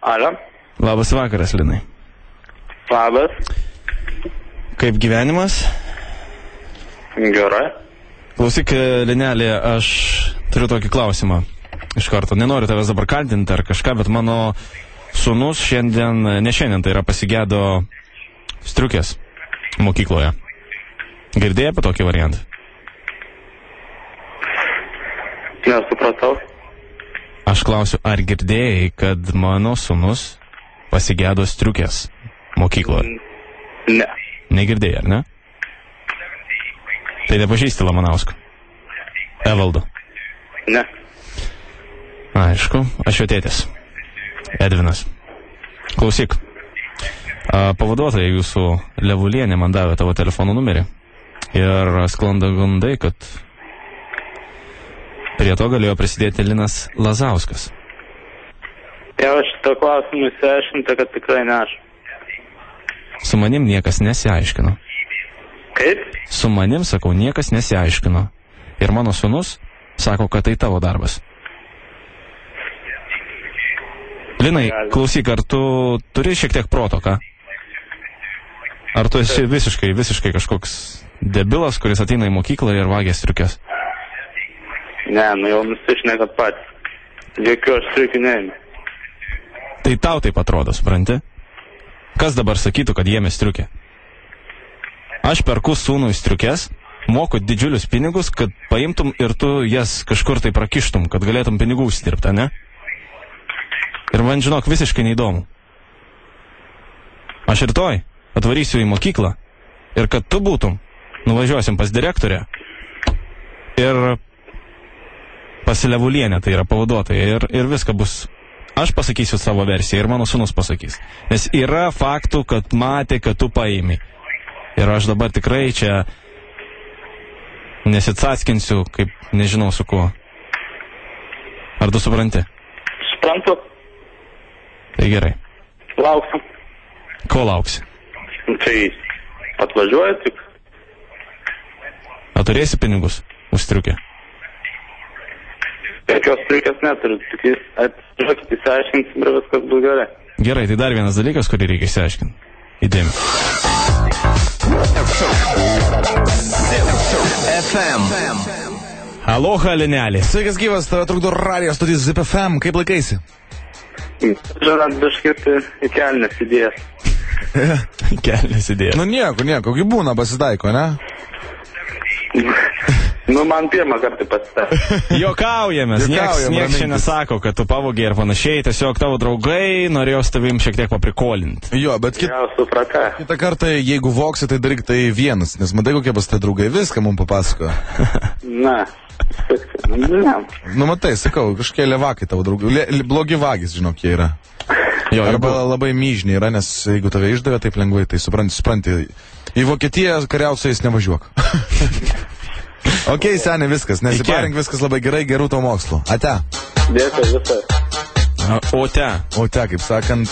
Alio. Labas vakaras, Linai. Labas. Kaip gyvenimas? Gerai. Klausyk, Linelė, aš turiu tokį klausimą. Iš karto, nenoriu tavęs dabar kaltinti ar kažką, bet mano sūnus ne šiandien, tai yra pasigėdo striukės mokykloje. Girdėjai apie tokį variantą? Nesupratau. Aš klausiu, ar girdėjai, kad mano sūnus pasigėdo striukės mokykloje? Ne. Negirdėjai, ar ne? Tai nepažįsti Lamanausko? Evaldo? Ne. Aišku, aš jo tėtis. Edvinas. Klausyk. Pavaduotoja jūsų Levulienė man davė tavo telefono numerį. Ir sklando gandai, kad prie to galėjo prisidėti Linas Lazauskas. Jau šito klausimą išsiaiškinti, kad tikrai ne aš. Su manim niekas nesiaiškino. Kaip? Su manim, sakau, niekas nesiaiškino. Ir mano sūnus sako, kad tai tavo darbas. Linai, klausyk, ar tu turi šiek tiek proto, ką? Ar tu esi visiškai kažkoks debilas, kuris ateina į mokyklą ir vagia striukės? Ne, jau nusišnekat patys. Jokių aš striukių neėmė. Tai tau taip atrodo, supranti? Kas dabar sakytų, kad jėmė striukė? Aš perku sūnui striukės, moku didžiulius pinigus, kad paimtum ir tu jas kažkur tai prakištum, kad galėtum pinigų užsidirbti, ne? Ir man, žinok, visiškai neįdomu. Aš rytoj atvarysiu į mokyklą ir kad tu būtum, nuvažiuosim pas direktorę ir pas Levulienę, tai yra pavaduotoja, ir viską bus. Aš pasakysiu savo versiją ir mano sūnus pasakys. Nes yra faktų, kad matė, kad tu paimi. Ir aš dabar tikrai čia nesitsaskinsiu, kaip nežinau su kuo. Ar tu supranti? Suprantu. Tai gerai. Lauksiu. Ko lauksi? Tai atvažiuoju tik. Ar turėsi pinigus už striukę? Jokios striukės neturiu. Tik atvažiuokit, įsiaiškinsim ir viskas bus gerai. Gerai, tai dar vienas dalykas, kurį reikia išsiaiškinti. Įdėmi. Aloha, Linelė. Sveikas gyvas, tave trukdo radijo studijos Zip FM. Kaip laikaisi? Žinot, biškit į kelnes idėjas. Kelnes idėjas. Nu nieko, kaip būna pasitaiko, ne? Nu, man pirmą kartą pasitaiko. Juokaujamės, nieks čia nesako, kad tu pavogiai ir panašiai, tiesiog tavo draugai norėjo su tavim šiek tiek paprikolinti. Jo, bet Jau supratau. kitą kartą, jeigu voksi, tai daryk tai vienas, nes matai, kokie pas tai draugai, viską mums papasako. Na, ne. Nu, matai, sakau, kažkokie levakai tavo draugai, blogi vagis, žinok, jie yra. Jo, Arba labai myžniai yra, nes jeigu tave išdavė taip lengvai, tai supranti, į Vokietiją kariausiu jais nevažiuok. Ok, seniai, viskas, nesiparink, viskas labai gerai, gerų tau mokslų. Ate. Dėkui visą. Ote. Ote, kaip sakant.